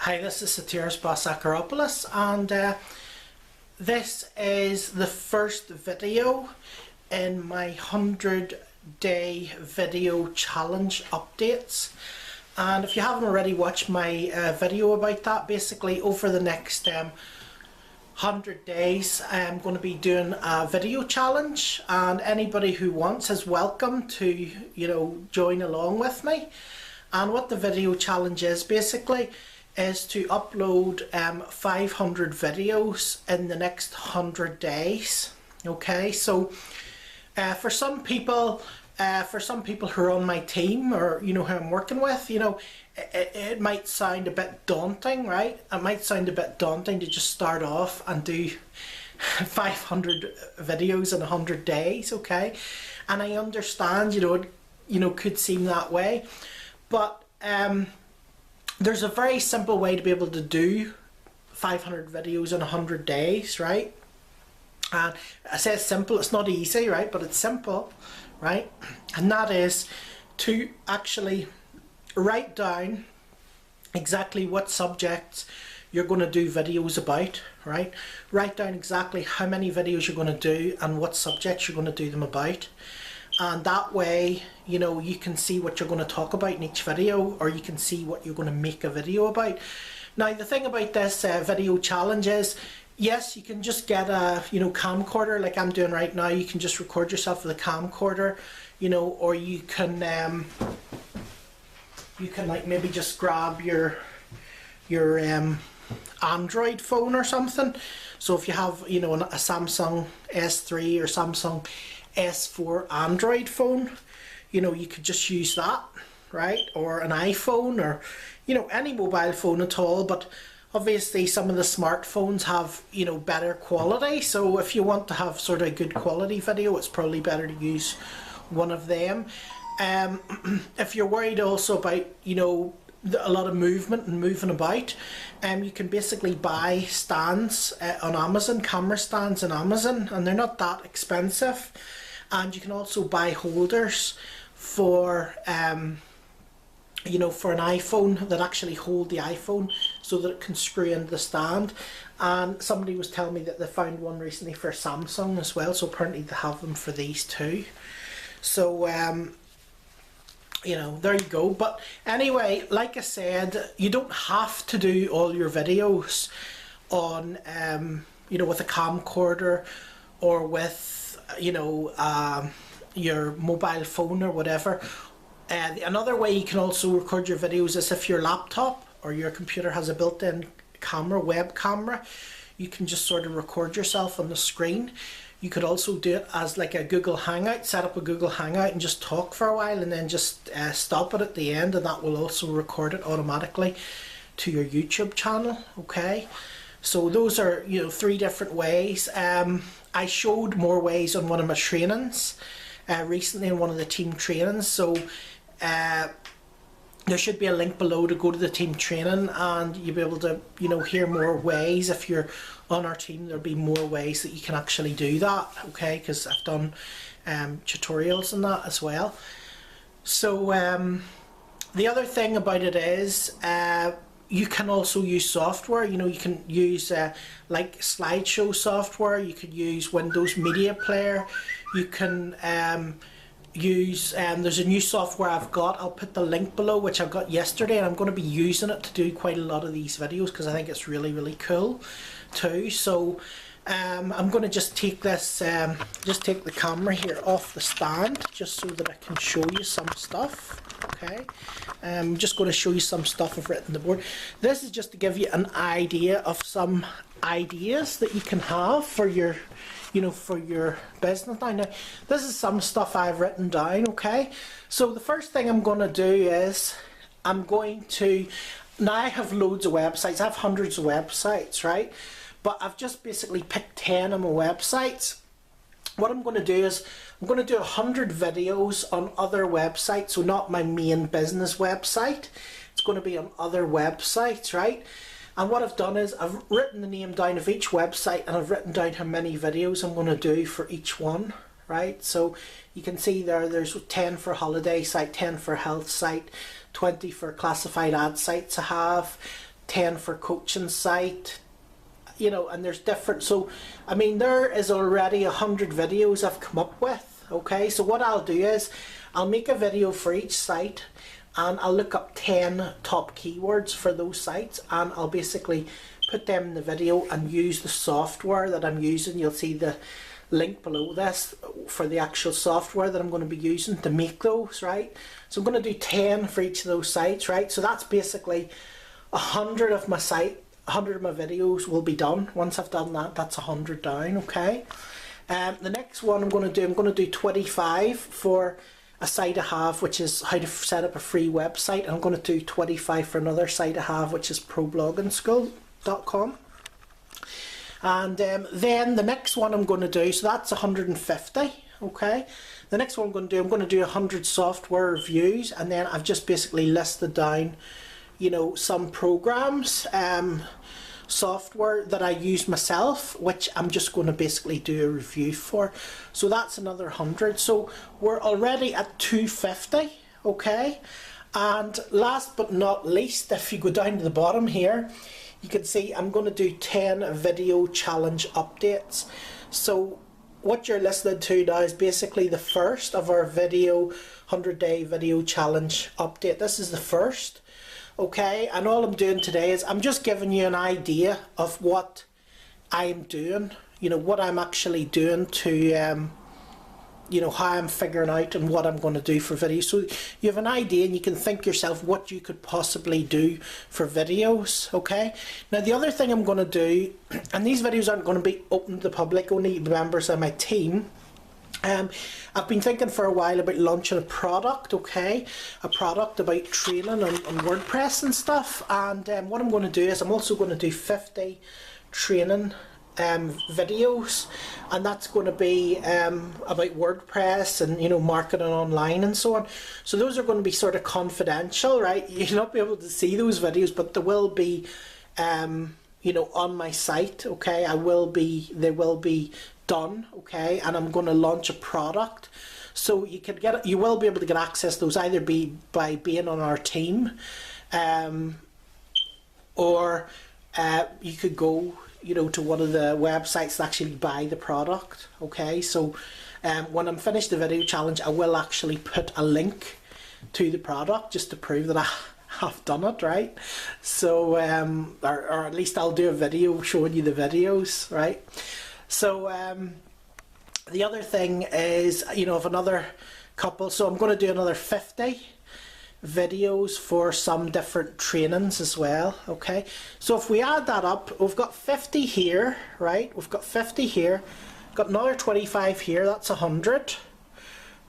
Hi, this is Satiris Basakaropoulos, and this is the first video in my 100-day video challenge updates. And if you haven't already watched my video about that, basically over the next 100 days I'm going to be doing a video challenge, and anybody who wants is welcome to join along with me. And what the video challenge is basically is to upload 500 videos in the next 100 days. Okay, so for some people who are on my team, or who I'm working with, it might sound a bit daunting, right? It might sound a bit daunting to just start off and do 500 videos in 100 days. Okay, and I understand it could seem that way, but there's a very simple way to be able to do 500 videos in 100 days, right? And I say it's simple, it's not easy, right? But it's simple, right? And that is to actually write down exactly what subjects you're going to do videos about, right? Write down exactly how many videos you're going to do and what subjects you're going to do them about. And that way, you can see what you're going to talk about in each video, or you can see what you're going to make a video about. Now, the thing about this video challenge is, yes, you can just get a camcorder like I'm doing right now. You can just record yourself with a camcorder, or you can like maybe just grab your Android phone or something. So if you have a Samsung S3 or Samsung S4 Android phone, you could just use that, right? Or an iPhone, or any mobile phone at all. But obviously some of the smartphones have better quality, so if you want to have sort of good quality video, it's probably better to use one of them. If you're worried also about a lot of movement and moving about, you can basically buy stands on Amazon, camera stands on Amazon, and they're not that expensive. And you can also buy holders for for an iPhone that actually hold the iPhone so that it can screw into the stand. And somebody was telling me that they found one recently for Samsung as well, so apparently they have them for these too. So there you go. But anyway, like I said, you don't have to do all your videos on with a camcorder or with your mobile phone or whatever. Another way you can also record your videos is if your laptop or your computer has a built-in camera, web camera. You can just sort of record yourself on the screen. You could also do it as like a Google Hangout, set up a Google Hangout and just talk for a while, and then just stop it at the end, and that will also record it automatically to your YouTube channel. Okay, so those are 3 different ways. I showed more ways on one of my trainings recently, in one of the team trainings, so there should be a link below to go to the team training, and you'll be able to hear more ways. If you're on our team, there'll be more ways that you can actually do that, okay, because I've done tutorials on that as well. So the other thing about it is you can also use software. You can use like slideshow software. You could use Windows Media Player. You can use there's a new software I've got. I'll put the link below, which I got yesterday, and I'm going to be using it to do quite a lot of these videos because I think it's really cool too. So I'm going to just take this take the camera here off the stand just so that I can show you some stuff. Okay, I'm just going to show you some stuff I've written on the board. This is just to give you an idea of some ideas that you can have for your for your business. Now this is some stuff I've written down. Okay, so the first thing I'm going to do is now I have loads of websites. I have hundreds of websites, right? But I've just basically picked 10 of my websites. What I'm going to do is I'm going to do 100 videos on other websites, so not my main business website. It's going to be on other websites, right? And what I've done is I've written the name down of each website, and I've written down how many videos I'm going to do for each one, right? So you can see there's 10 for holiday site, 10 for health site, 20 for classified ad sites I have, 10 for coaching site, you know, and there's different. So I mean, there is already 100 videos I've come up with. Okay, so what I'll do is I'll make a video for each site, and I'll look up 10 top keywords for those sites, and I'll basically put them in the video and use the software that I'm using. You'll see the link below this for the actual software that I'm going to be using to make those, right? So I'm going to do 10 for each of those sites, right? So that's basically 100 of my site, 100 of my videos will be done. Once I've done that, that's 100 down, okay? The next one I'm going to do 25 for a site I have, which is how to set up a free website. I'm going to do 25 for another site I have, which is ProBloggingSchool.com. And then the next one I'm going to do, so that's 150, okay? The next one I'm going to do 100 software reviews, and then I've just basically listed down, you know, some programs, software that I use myself, which I'm just going to basically do a review for. So that's another 100. So we're already at 250, okay? And last but not least, if you go down to the bottom here, you can see I'm going to do 10 video challenge updates. So what you're listening to now is basically the first of our 100-day video challenge update. This is the first, okay? And all I'm doing today is I'm just giving you an idea of what I'm doing, you know, what I'm actually doing to you know, how I'm figuring out and what I'm going to do for videos. So you have an idea and you can think yourself what you could possibly do for videos, okay? Now the other thing I'm going to do, and these videos aren't going to be open to the public, only members of my team. I've been thinking for a while about launching a product, okay? A product about training on WordPress and stuff. And what I'm going to do is I'm also going to do 50 training videos, and that's going to be about WordPress and, you know, marketing online and so on. So those are going to be sort of confidential, right? You'll not be able to see those videos, but they will be you know, on my site, okay? They will be done, okay? And I'm going to launch a product, so you will be able to get access to those either by being on our team, or you could go, you know, to one of the websites to actually buy the product, okay? So when I'm finished the video challenge, I will actually put a link to the product just to prove that I have done it, right? So or at least I'll do a video showing you the videos, right? So the other thing is, you know, of another couple, so I'm going to do another 50 videos for some different trainings as well, okay? So if we add that up, we've got 50 here, right? We've got 50 here, got another 25 here, that's 100,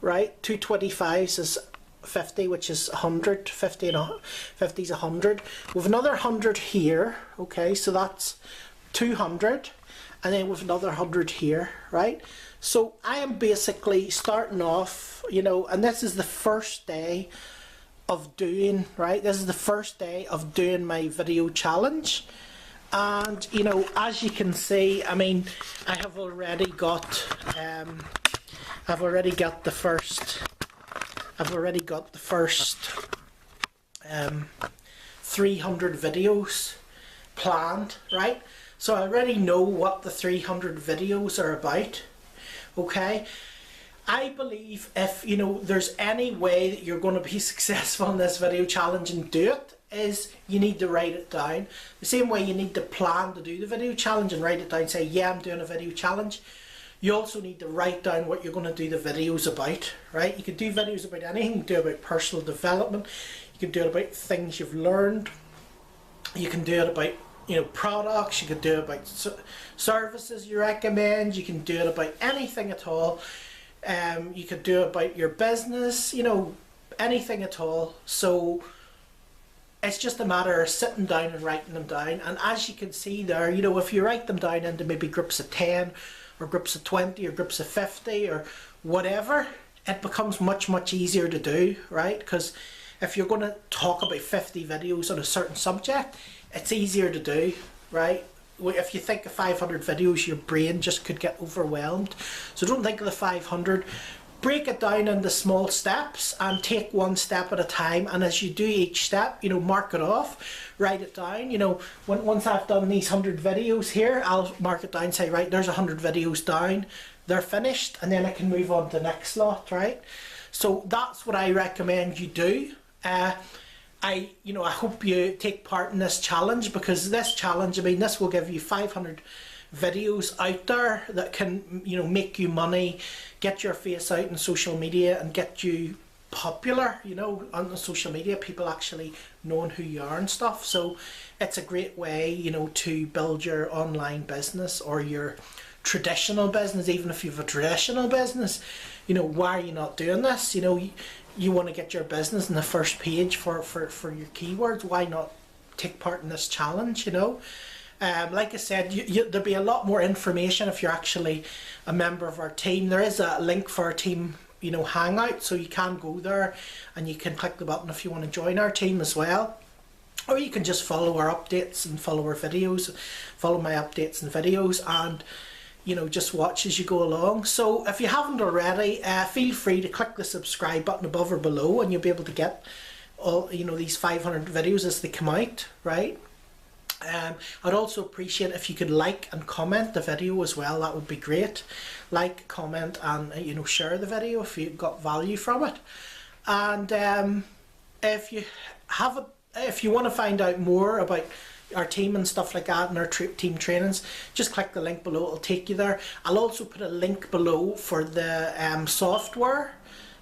right? 2 25s is 50, which is 100, 50 and 50 is 100. We've another 100 here, okay? So that's 200, and then with another 100 here, right? So I am basically starting off, you know, and this is the first day of doing, right? This is the first day of doing my video challenge, and you know, as you can see, I mean, I have already got the first 300 videos planned, right? So I already know what the 300 videos are about, okay? I believe if, you know, there's any way that you're going to be successful in this video challenge and do it, is you need to write it down. The same way you need to plan to do the video challenge and write it down, say, yeah, I'm doing a video challenge. You also need to write down what you're going to do the videos about, right? You can do videos about anything. You can do it about personal development. You can do it about things you've learned. You can do it about, you know, products. You can do it about services you recommend. You can do it about anything at all. You could do it about your business, you know, anything at all. So it's just a matter of sitting down and writing them down. And as you can see there, you know, if you write them down into maybe groups of 10 or groups of 20 or groups of 50 or whatever, it becomes much easier to do, right? Because if you're going to talk about 50 videos on a certain subject, it's easier to do, right? If you think of 500 videos, your brain just could get overwhelmed. So don't think of the 500. break it down into small steps and take one step at a time, and as you do each step, you know, mark it off, write it down. You know, once I've done these 100 videos here, I'll mark it down, say, right, there's 100 videos down, they're finished, and then I can move on to the next lot, right? So that's what I recommend you do. I hope you take part in this challenge, because this challenge, I mean, this will give you 500 videos out there that can, you know, make you money, get your face out in social media and get you popular, you know, on the social media, people actually knowing who you are and stuff. So it's a great way, you know, to build your online business or your traditional business. Even if you have a traditional business, you know, why are you not doing this? You know, you want to get your business in the first page for your keywords. Why not take part in this challenge, you know? Like I said, there'll be a lot more information if you're actually a member of our team. There is a link for our team, you know, hangout, so you can go there and you can click the button if you want to join our team as well. Or you can just follow our updates and follow our videos, follow my updates and videos, and, you know, just watch as you go along. So if you haven't already, feel free to click the subscribe button above or below, and you'll be able to get all, you know, these 500 videos as they come out, right? I'd also appreciate if you could like and comment the video as well. That would be great. Like, comment, and you know, share the video if you got value from it. And if you want to find out more about our team and stuff like that and our team trainings, just click the link below, it'll take you there. I'll also put a link below for the software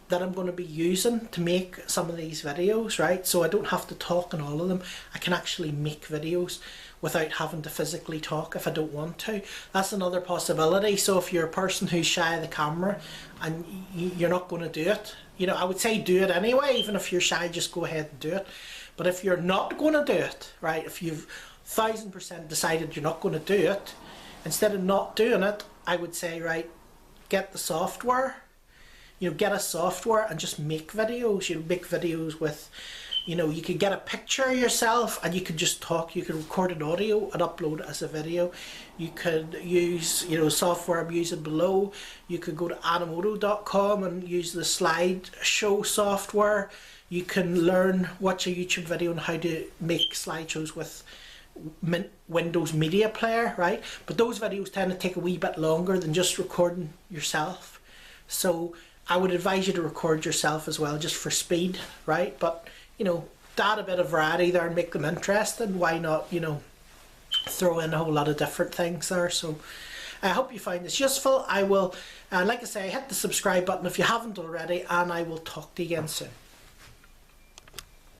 that I'm going to be using to make some of these videos, right? So I don't have to talk on all of them. I can actually make videos without having to physically talk if I don't want to. That's another possibility. So if you're a person who's shy of the camera and you're not going to do it, you know, I would say do it anyway. Even if you're shy, just go ahead and do it. But if you're not going to do it, right, if you've 1000% decided you're not going to do it, instead of not doing it, I would say, right, get the software. You know, get a software and just make videos. You know, make videos with, you know, you could get a picture of yourself and you could just talk. You could record an audio and upload it as a video. You could use, you know, software I'm using below. You could go to animoto.com and use the slideshow software. You can watch a YouTube video on how to make slideshows with Windows Media Player, right? But those videos tend to take a wee bit longer than just recording yourself. So I would advise you to record yourself as well, just for speed, right? But, you know, add a bit of variety there and make them interesting. Why not, you know, throw in a whole lot of different things there? So I hope you find this useful. I will, like I say, hit the subscribe button if you haven't already, and I will talk to you again soon.